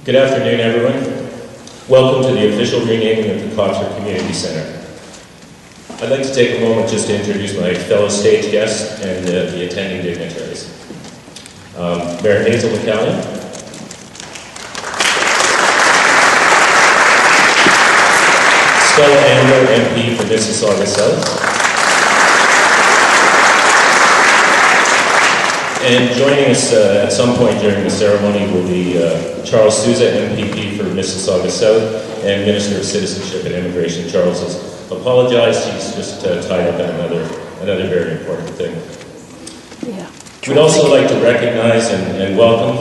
Good afternoon, everyone. Welcome to the official renaming of the Cawthra Community Centre. I'd like to take a moment just to introduce my fellow stage guests and the attending dignitaries. Mayor Hazel McCallion, Stella Andrew, MP for Mississauga South, and joining us at some point during the ceremony will be Charles Souza, MPP for Mississauga South, and Minister of Citizenship and Immigration. Charles has apologized. He's just tied up in another very important thing. Yeah. We'd also like to recognize and welcome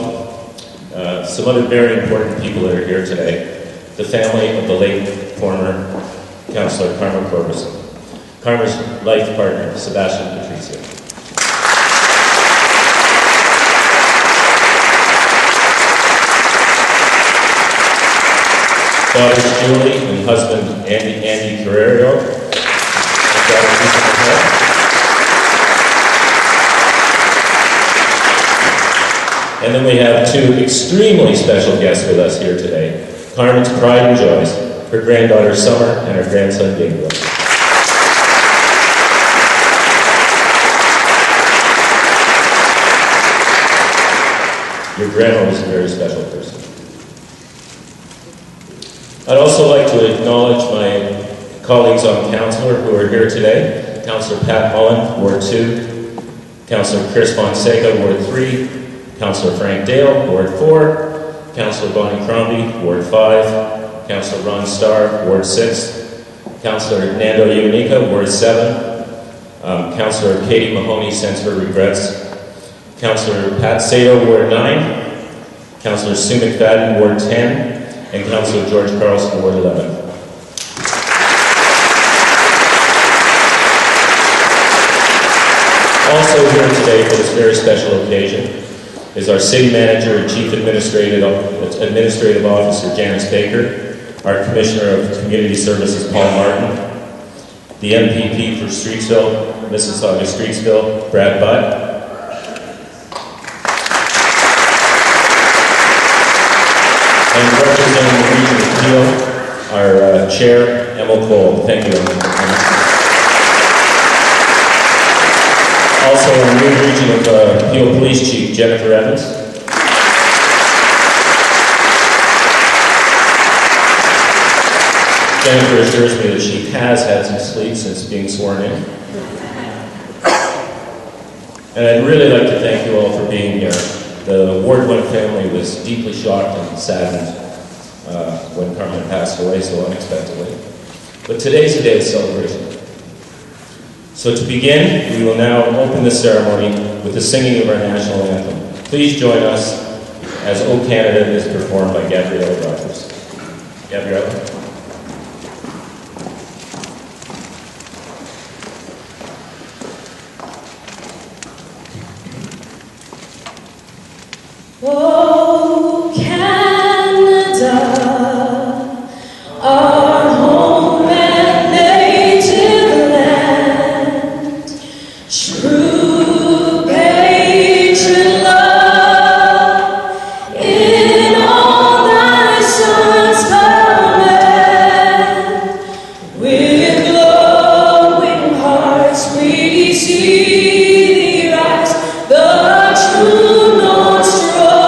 some other very important people that are here today. The family of the late former Councillor Carmen Corbasson, Carmen's life partner, Sebastian Patricio. Daughters Julie and husband Andy Carrero. And then we have two extremely special guests with us here today. Carmen's pride and joys, her granddaughter Summer and her grandson Gabriel. Your grandma was a very special person. I'd also like to acknowledge my colleagues on council who are here today. Councillor Pat Mullen, Ward 2, Councillor Chris Fonseca, Ward 3, Councillor Frank Dale, Ward 4, Councillor Bonnie Crombie, Ward 5, Councillor Ron Starr, Ward 6, Councillor Nando Unica, Ward 7, Councillor Katie Mahoney sends her regrets, Councillor Pat Sato, Ward 9, Councillor Sue McFadden, Ward 10, and Councillor George Carlson, Ward 11. Also here today for this very special occasion is our City Manager and Chief Administrative Officer, Janice Baker, our Commissioner of Community Services, Paul Martin, the MPP for Streetsville, Mississauga Streetsville, Brad Budd, and representing the region of Peel, our Chair, Emil Cole. Thank you, Emil. Also, our new region of Peel Police Chief, Jennifer Evans. Jennifer assures me that she has had some sleep since being sworn in. And I'd really like to thank you all for being here. The Ward 1 family was deeply shocked and saddened when Carmen passed away so unexpectedly. But today's a day of celebration. So to begin, we will now open the ceremony with the singing of our national anthem. Please join us as O Canada is performed by Gabriella Rogers. Gabriella. Oh, Canada, our home and native land, true patriot love, in all thy sons command, with glowing hearts we see thee rise, the true North strong.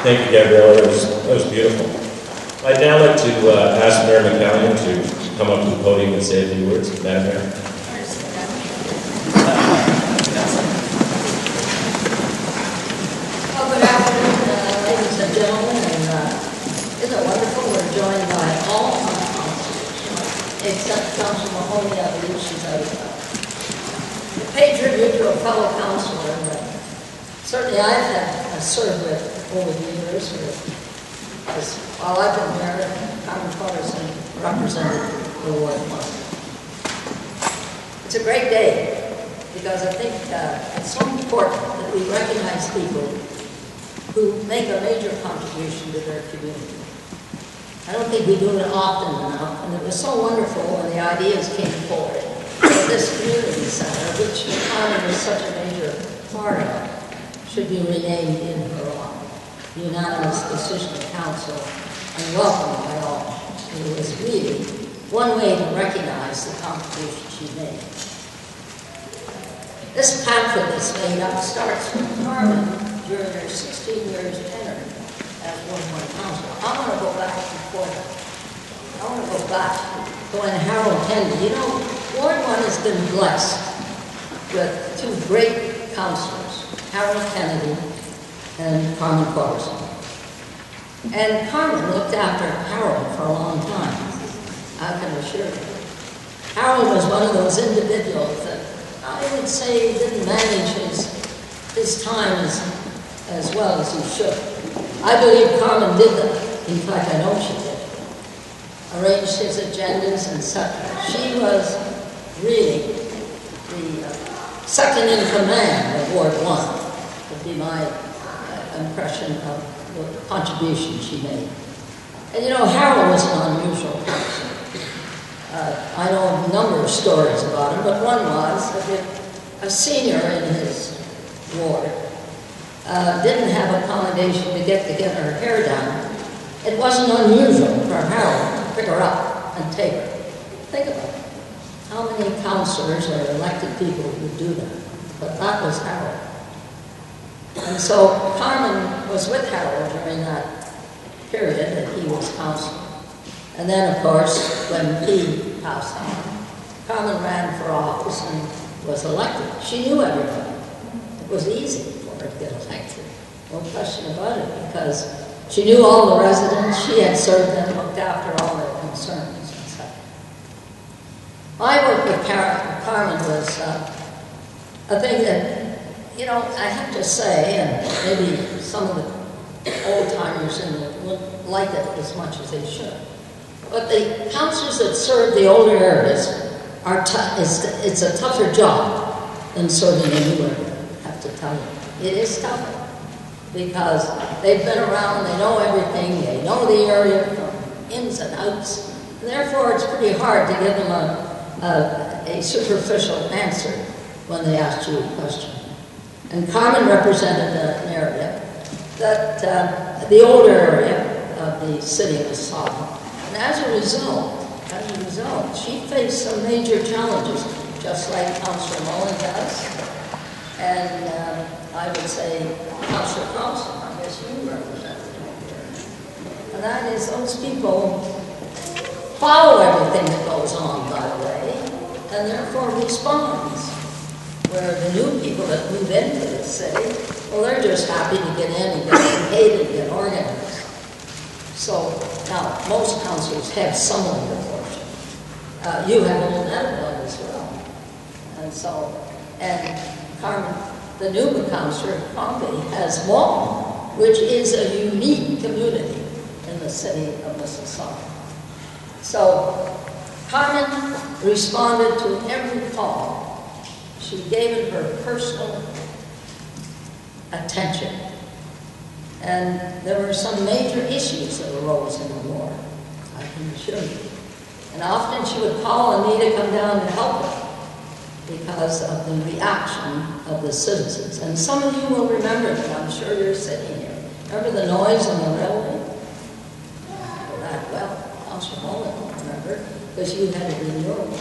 Thank you, Gabriella. That was beautiful. I'd now like to ask Mayor McCallion to come up to the podium and say a few words. Madam Mayor. Well, good afternoon, ladies and gentlemen, and isn't it wonderful? We're joined by all of our councilors, except Councilor Mahoney, I believe she's out of town. To pay tribute to a fellow councilor that certainly I've had served with over the years, because while I've been there, Carmen Corbasson represented the Ward 1. It's a great day, because I think it's so important that we recognize people who make a major contribution to their community. I don't think we do it often enough, and it was so wonderful when the ideas came forward that this community center, which Carmen is such a major part of, should be renamed in her honor. Unanimous decision of council and welcomed by all. It was really one way to recognize the contribution she made. This pamphlet that's made up starts with Carmen during her 16 years tenure as Ward 1 councilor. I want to go back before that. I want to go back to when Harold Kennedy, you know, Ward 1 has been blessed with two great councilors, Harold Kennedy and Carmen Corbasson. And Carmen looked after Harold for a long time, I can assure you. Harold was one of those individuals that I would say didn't manage his time as well as he should. I believe Carmen did that. In fact, I know she did. Arranged his agendas and such. She was really the second in command of Ward 1, would be my impression of the contribution she made. And you know, Harold was an unusual person. I know a number of stories about him, but one was that a senior in his ward didn't have accommodation to get her hair done. It wasn't unusual for Harold to pick her up and take her. Think about it. How many councillors or elected people would do that? But that was Harold. And so Carmen was with Harold during that period that he was councillor. And then, of course, when he passed on, Carmen ran for office and was elected. She knew everybody. It was easy for her to get elected. No question about it, because she knew all the residents. She had served them, looked after all their concerns and stuff. My work with Carmen was a thing that, you know, I have to say, and maybe some of the old-timers in the wouldn't like it as much as they should, but the councillors that serve the older areas are it's a tougher job than serving a new area, I have to tell you. It is tougher because they've been around, they know everything, they know the area from ins and outs, and therefore it's pretty hard to give them a superficial answer when they ask you a question. And Carmen represented an area that the older area of the city of MISSISSAUGA. And as a result, she faced some major challenges, just like Councillor Mullen does. And I would say Councillor Thompson, I guess you represent here. And that is those people follow everything that goes on, by the way, and therefore responds. Where the new people that move into the city, well, they're just happy to get in and get paid and get organized. So now, most councils have some of your portion. You have unedited one as well. And so, and Carmen, the new councillor, Crombie, has Walton, which is a unique community in the city of Mississauga. So Carmen responded to every call. She gave it her personal attention. And there were some major issues that arose in the ward, I can assure you. And often she would call on me to come down to help her because of the reaction of the citizens. And some of you will remember that, I'm sure you're sitting here. Remember the noise on the railway? Well, Councillor Mullen will remember, because you had it in your ward.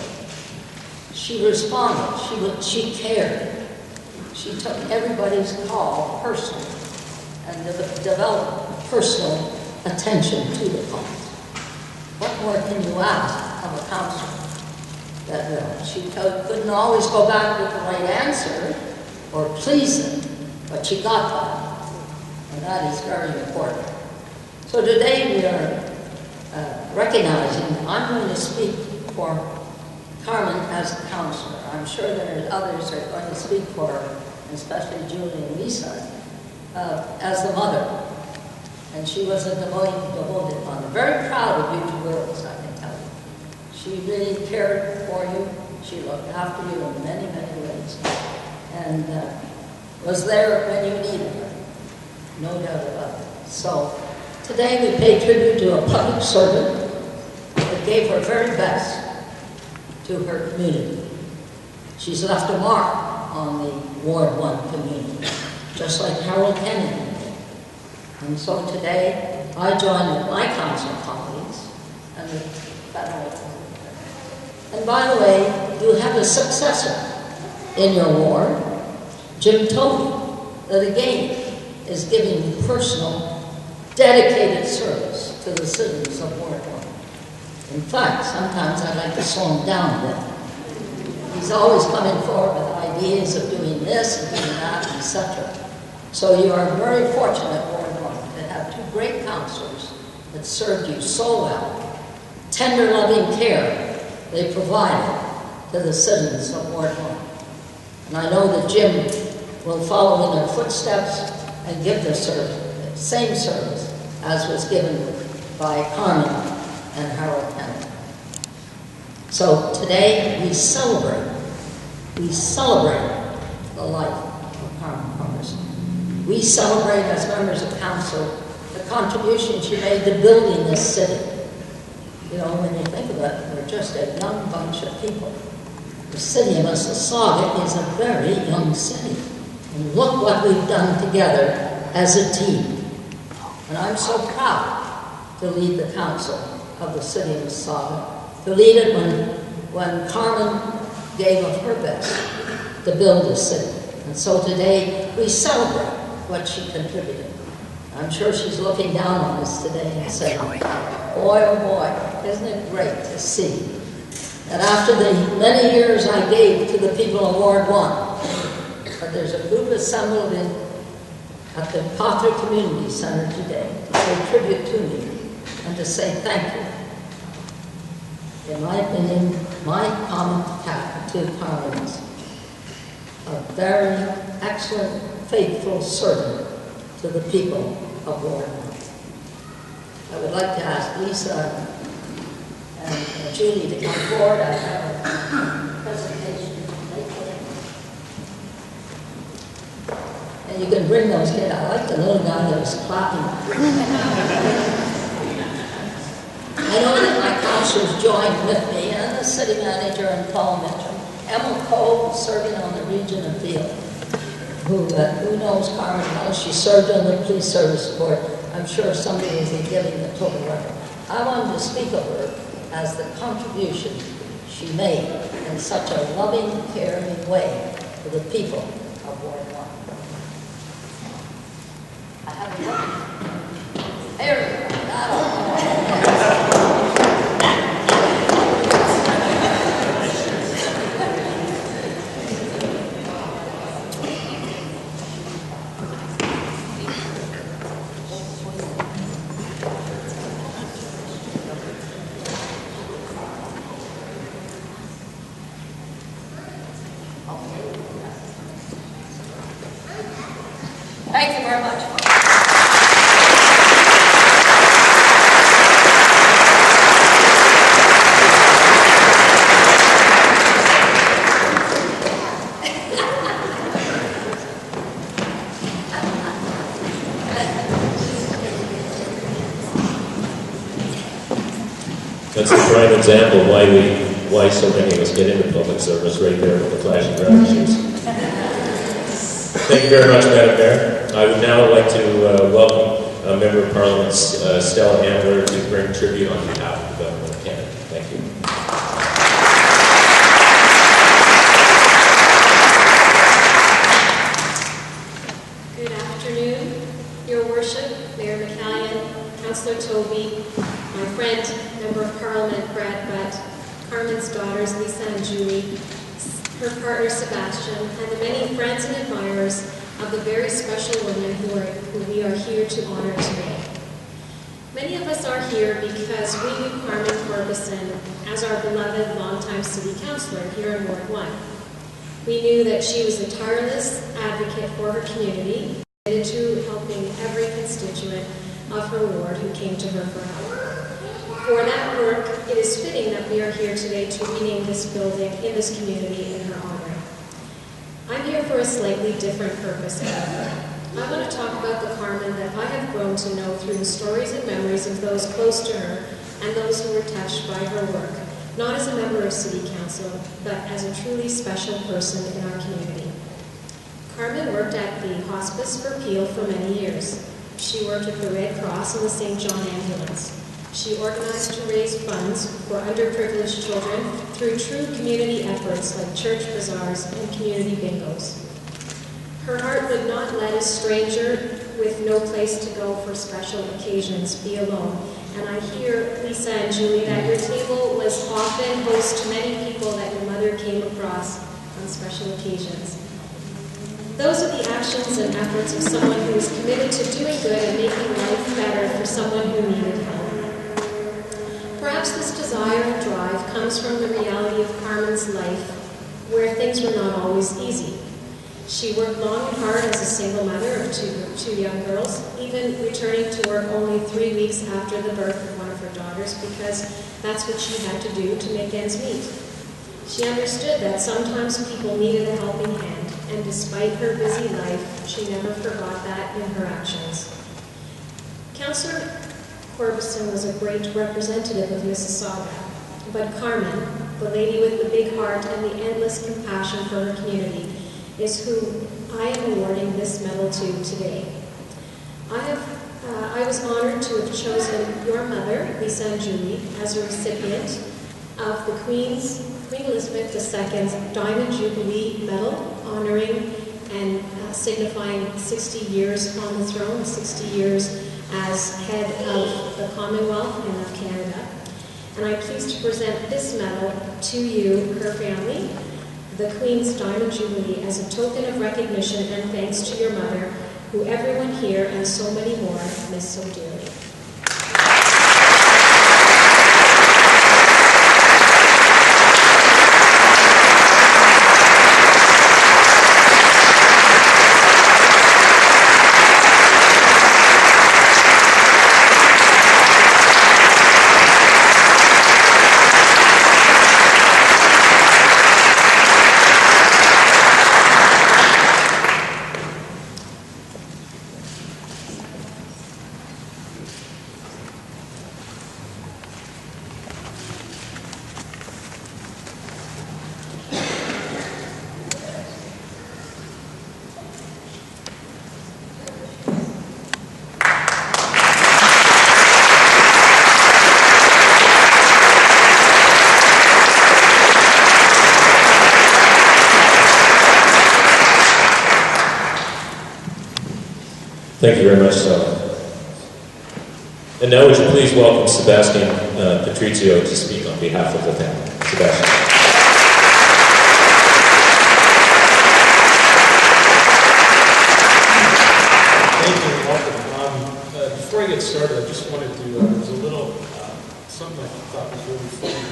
She responded, she cared. She took everybody's call personally. and develop personal attention to the cause. What more can you ask of a counselor? That she couldn't always go back with the right answer or please them, but she got that, and that is very important. So today we are recognizing, I'm going to speak for Carmen as a counselor. I'm sure there are others that are going to speak for her, especially Julie and Lisa, as the mother. And she was a devoted mother. Very proud of you two girls, I can tell you. She really cared for you. She looked after you in many, many ways. And was there when you needed her. No doubt about it. So today we pay tribute to a public servant that gave her very best to her community. She's left a mark on the Ward 1 community, just like Harold Kennedy did. And so today, I join with my council colleagues and the federal. And by the way, you have a successor in your ward, Jim Toby, that again is giving personal, dedicated service to the citizens of Ward 1. In fact, sometimes I like to slow him down a bit. He's always coming forward with ideas of doing this and doing that, etc. So you are very fortunate, Ward 1, to have two great counselors that served you so well. Tender, loving care they provided to the citizens of Ward 1. And I know that Jim will follow in their footsteps and give the same service as was given by Carmen and Harold Kennedy. So today we celebrate the life of Carmen Corbasson. We celebrate as members of council the contribution she made to building this city. You know, when you think of it, we're just a young bunch of people. The city of Mississauga is a very young city. And look what we've done together as a team. And I'm so proud to lead the council of the city of Mississauga, to lead it when Carmen gave of her best to build the city. And so today we celebrate what she contributed. I'm sure she's looking down on us today and saying, boy, oh boy, isn't it great to see that after the many years I gave to the people of Ward 1, that there's a group assembled at the Cawthra Community Centre today to pay tribute to me and to say thank you. In my opinion, my comment to Carmen is a very excellent, faithful servant to the people of Ward 1. I would like to ask Lisa and Julie to come forward. I have a presentation to make for them. And you can bring those kids. I like the little guy that was clapping. I know that my councillors joined with me, and the city manager and Paul Mitchell. Emma Cole, serving on the region of Field, who knows Carmen well. She served on the police service board. I'm sure somebody will be giving the total record. I wanted to speak of her as the contribution she made in such a loving, caring way to the people of Ward 1. I have a look. There we go. Thank you very much. That's a prime example of why so many of us get into public service right there with the flashing brown shoes. Thank you very much, Madam Mayor. I would now like to welcome Member of Parliament Stella Ambler to bring tribute on behalf of the Government of Canada. Thank you. Good afternoon. Your Worship, Mayor McCallion, Councillor Toby, my friend, Member of Parliament Brad Butt, Carmen's daughters Lisa and Julie, her partner Sebastian, and the many friends and admirers of the very special women who we are here to honor today. Many of us are here because we knew Carmen Corbasson as our beloved longtime city councillor here in Ward 1. We knew that she was a tireless advocate for her community, committed to helping every constituent of her ward who came to her for help. For that work, it is fitting that we are here today to rename this building in this community in her honor. I'm here for a slightly different purpose, however. I want to talk about the Carmen that I have grown to know through the stories and memories of those close to her and those who were touched by her work, not as a member of City Council, but as a truly special person in our community. Carmen worked at the Hospice for Peel for many years. She worked at the Red Cross and the St. John Ambulance. She organized to raise funds for underprivileged children through true community efforts like church bazaars and community bingos. Her heart would not let a stranger with no place to go for special occasions be alone. And I hear, Lisa and Julie, that your table was often host to many people that your mother came across on special occasions. Those are the actions and efforts of someone who is committed to doing good and making life better for someone who needed help. Perhaps this desire and drive comes from the reality of Carmen's life, where things were not always easy. She worked long and hard as a single mother of two young girls, even returning to work only 3 weeks after the birth of one of her daughters, because that's what she had to do to make ends meet. She understood that sometimes people needed a helping hand, and despite her busy life, she never forgot that in her actions. Councillor Corbasson was a great representative of Mississauga, but Carmen, the lady with the big heart and the endless compassion for her community, is who I am awarding this medal to today. I was honored to have chosen your mother, Lisa and Julie, as a recipient of the Queen Elizabeth II's Diamond Jubilee Medal, honoring and signifying 60 years on the throne, 60 years as head of the Commonwealth and of Canada. And I'm pleased to present this medal to you, her family, the Queen's Diamond Jubilee, as a token of recognition and thanks to your mother, who everyone here and so many more miss so dearly. Thank you very much, Sally. And now would you please welcome Sebastian Patrizio to speak on behalf of the family. Sebastian. Thank you and welcome. Before I get started, I just wanted to, there's a little, something I thought was really funny.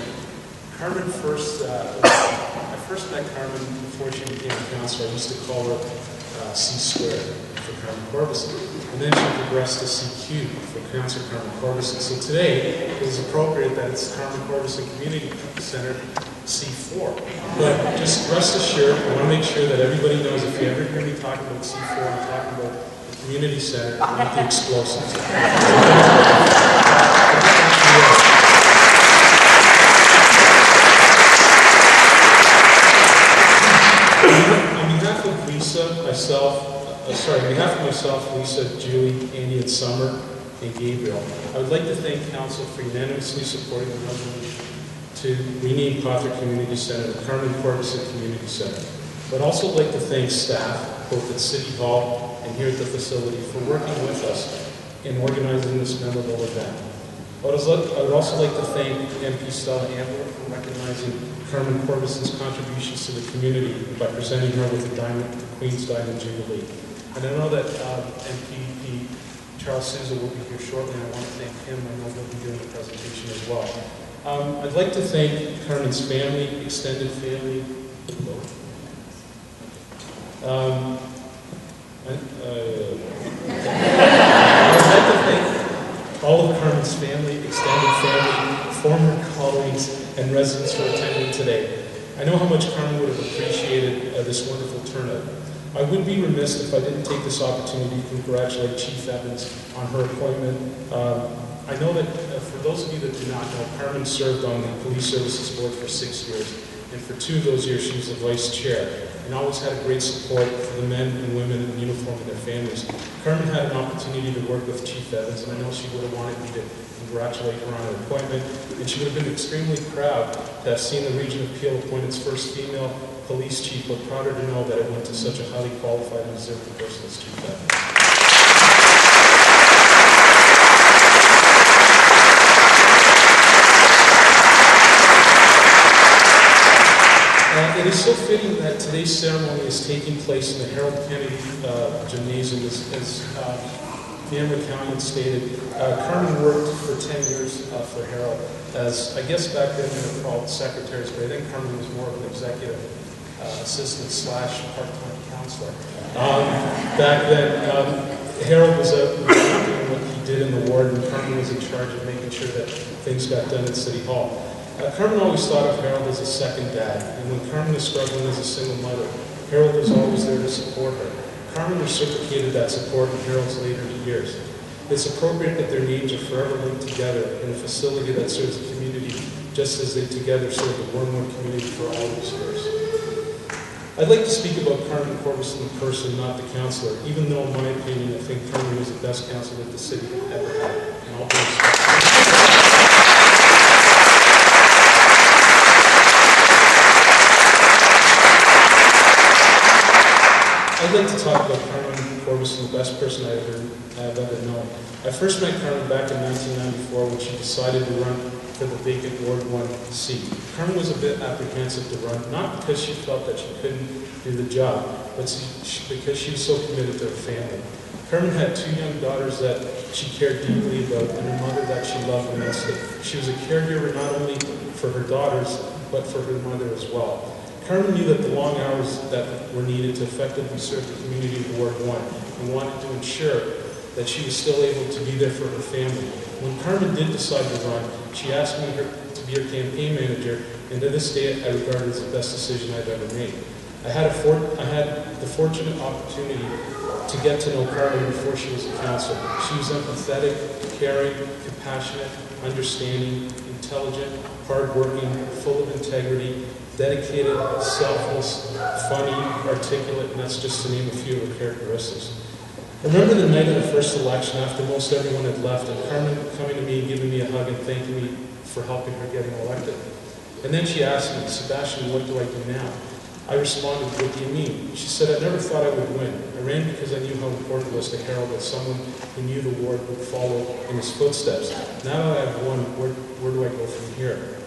Carmen I first met Carmen before she became a councillor. I used to call her C-squared for Carmen Corbasson. And then she progressed to CQ for Councillor Carmen Corbasson. So today, it is appropriate that it's Carmen Corbasson Community Centre C4. But just rest assured, I want to make sure that everybody knows if you ever hear me talking about C4, I'm talking about the community centre, not the explosives. On behalf of myself, Lisa, Julie, Andy, and Summer, and Gabriel, I would like to thank Council for unanimously supporting the resolution to rename Cawthra Community Centre the Carmen Corbasson Community Centre. I would also like to thank staff, both at City Hall and here at the facility for working with us in organizing this memorable event. I would also like to thank MYTHissauga for recognizing Carmen Corbasson's contributions to the community by presenting her with the Queen's Diamond Jubilee. And I know that MPP Charles Souza will be here shortly, and I want to thank him. I know he'll be doing the presentation as well. I'd like to thank Carmen's family, extended family. I'd like to thank all of Carmen's family, extended family, former colleagues, and residents for attending today. I know how much Carmen would have appreciated this wonderful turnout. I would be remiss if I didn't take this opportunity to congratulate Chief Evans on her appointment. I know that for those of you that do not know, Carmen served on the Police Services Board for 6 years, and for 2 of those years she was the Vice Chair, and always had a great support for the men and women in uniform and their families. Carmen had an opportunity to work with Chief Evans, and I know she would have wanted me to congratulate her on her appointment, and she would have been extremely proud to have seen the Region of Peel appoint its first female police chief, but prouder to know that it went to such a highly qualified and deserving person as Chief Evans. It is so fitting that today's ceremony is taking place in the Harold Kennedy Gymnasium, as Mayor McCallion stated. Carmen worked for 10 years for Harold as, I guess back then they were called secretaries, but I think Carmen was more of an executive assistant / part-time counselor. Back then, Harold was doing what he did in the ward, and Carmen was in charge of making sure that things got done at City Hall. Carmen always thought of Harold as a second dad, and when Carmen was struggling as a single mother, Harold was always there to support her. Carmen reciprocated that support in Harold's later years. It's appropriate that their names are forever linked together in a facility that serves the community just as they together serve the Wormwood community for all these years. I'd like to speak about Carmen Corbasson in person, not the councillor, even though in my opinion I think Carmen was the best councillor that the city ever had. And all due respect. I'd like to talk about Carmen Corbasson, the best person I've ever known. I first met Carmen back in 1994 when she decided to run for the vacant Ward 1 seat. Carmen was a bit apprehensive to run, not because she felt that she couldn't do the job, but because she was so committed to her family. Carmen had 2 young daughters that she cared deeply about, and a mother that she loved immensely. She was a caregiver not only for her daughters, but for her mother as well. Carmen knew that the long hours that were needed to effectively serve the community of Ward 1 and wanted to ensure that she was still able to be there for her family. When Carmen did decide to run, she asked me to be her campaign manager, and to this day I regard it as the best decision I've ever made. I had the fortunate opportunity to get to know Carmen before she was a councillor. She was empathetic, caring, compassionate, understanding, intelligent, hardworking, full of integrity, dedicated, selfless, funny, articulate, and that's just to name a few of her characteristics. I remember the night of the first election after most everyone had left, and Carmen coming to me, giving me a hug and thanking me for helping her getting elected. And then she asked me, "Sebastian, what do I do now?" I responded, "What do you mean?" She said, "I never thought I would win. I ran because I knew how important it was to Harold that someone who knew the ward would follow in his footsteps. Now that I've won, where do I go from here?"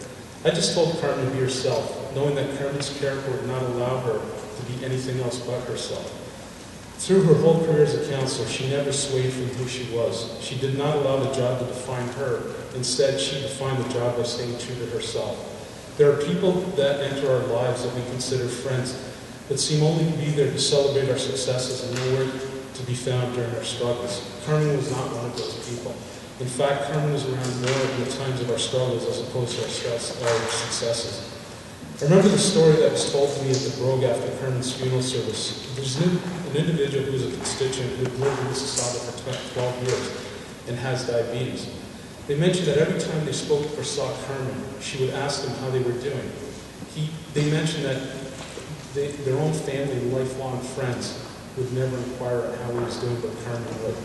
I just told Carmen to be herself, knowing that Carmen's character would not allow her to be anything else but herself. Through her whole career as a councillor, she never swayed from who she was. She did not allow the job to define her. Instead, she defined the job by staying true to herself. There are people that enter our lives that we consider friends, that seem only to be there to celebrate our successes and nowhere to be found during our struggles. Carmen was not one of those people. In fact, Carmen was around more in the times of our struggles as opposed to our successes. I remember the story that was told to me at the Brogue after Carmen's funeral service. There's an individual who was a constituent who had lived in Mississauga for 12 years and has diabetes. They mentioned that every time they spoke or saw Carmen, she would ask them how they were doing. They mentioned that their own family and lifelong friends would never inquire on how he was doing, but Carmen would.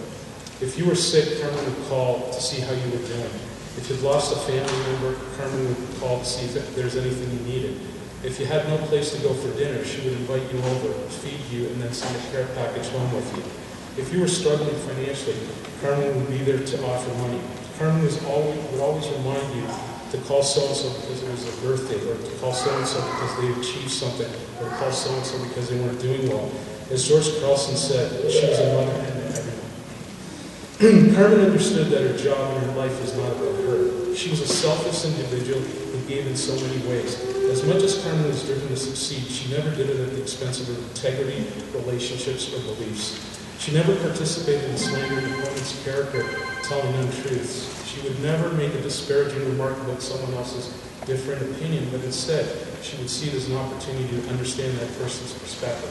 If you were sick, Carmen would call to see how you were doing. If you'd lost a family member, Carmen would call to see if there's anything you needed. If you had no place to go for dinner, she would invite you over, feed you, and then send a care package home with you. If you were struggling financially, Carmen would be there to offer money. Carmen would always remind you to call so-and-so because it was their birthday, or to call so-and-so because they achieved something, or to call so-and-so because they weren't doing well. As George Carlson said, she was a mother hen to everyone. Carmen understood that her job and her life was not about her. She was a selfless individual who gave in so many ways. As much as Carmen was driven to succeed, she never did it at the expense of her integrity, relationships, or beliefs. She never participated in slandering opponent's character, telling untruths. She would never make a disparaging remark about someone else's different opinion, but instead, she would see it as an opportunity to understand that person's perspective.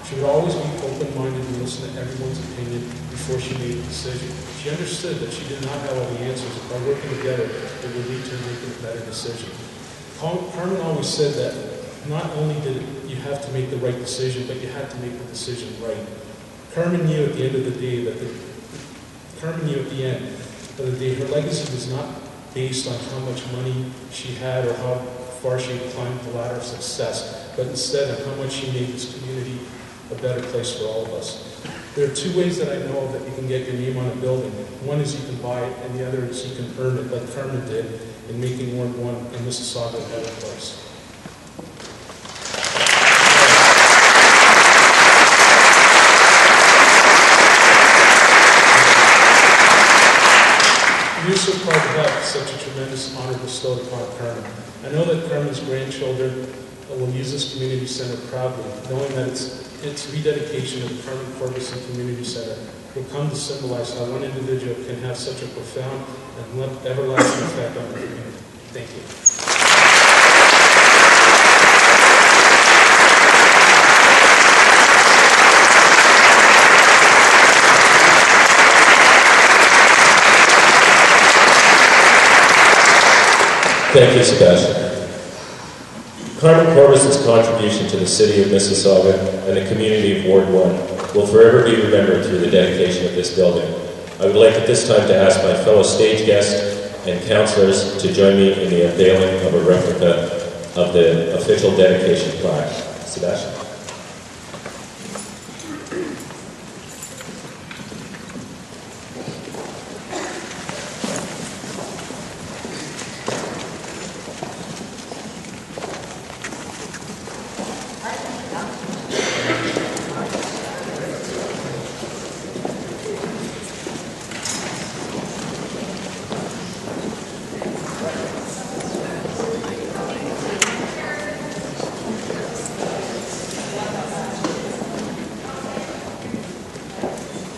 She would always be open-minded and listen to everyone's opinion before she made a decision. She understood that she did not have all the answers, but by working together, it would lead to making a better decision. Carmen always said that not only did you have to make the right decision, but you had to make the decision right. Carmen knew at the end of the day her legacy was not based on how much money she had or how far she had climbed the ladder of success, but instead on how much she made this community a better place for all of us. There are two ways that I know of that you can get your name on a building. One is you can buy it, and the other is you can earn it, like Carmen did in making Ward 1 and Mississauga a better place. We are so proud to have such a tremendous honor bestowed upon Carmen. I know that Carmen's grandchildren will use this community center proudly, knowing that its rededication of the Carmen Corbasson Community Centre will come to symbolize how one individual can have such a profound and everlasting effect on the community. Thank you. Thank you, Sebastian. Carmen Corbasson's contribution to the city of Mississauga and the community of Ward 1 will forever be remembered through the dedication of this building. I would like at this time to ask my fellow stage guests and councillors to join me in the unveiling of a replica of the official dedication plaque. Sebastian.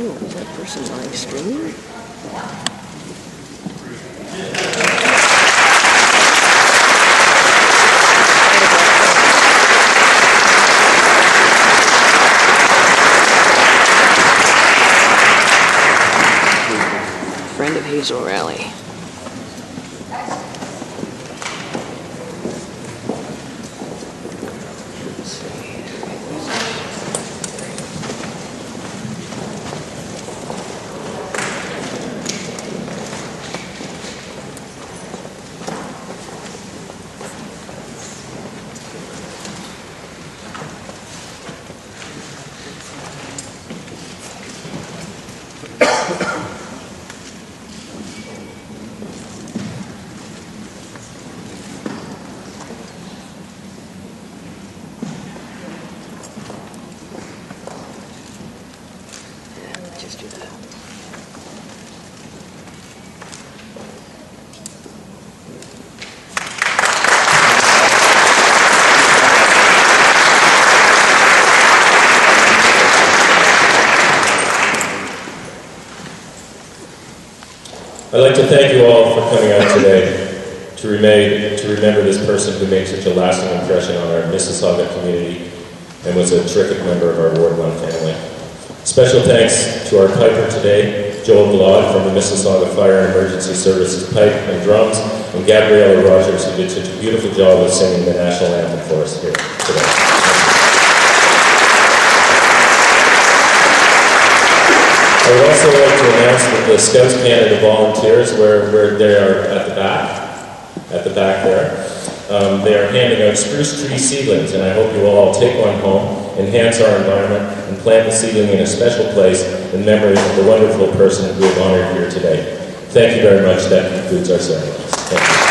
Oh, is that person live streaming? Friend of Hazel Rally. Just do that. I'd like to thank you all for coming out today to remember this person who made such a lasting impression on our Mississauga community and was a terrific member of our Ward 1 family. Special thanks to our piper today, Joel Glod from the Mississauga Fire and Emergency Services pipe and drums, and Gabriella Rogers, who did such a beautiful job of singing the national anthem for us here today. I would also like to announce that the Scouts Canada volunteers, where they are at the back there, they are handing out spruce tree seedlings, and I hope you will all take one home enhance our environment, and plant the seedling in a special place in memory of the wonderful person we have honored here today. Thank you very much. That concludes our ceremony. Thank you.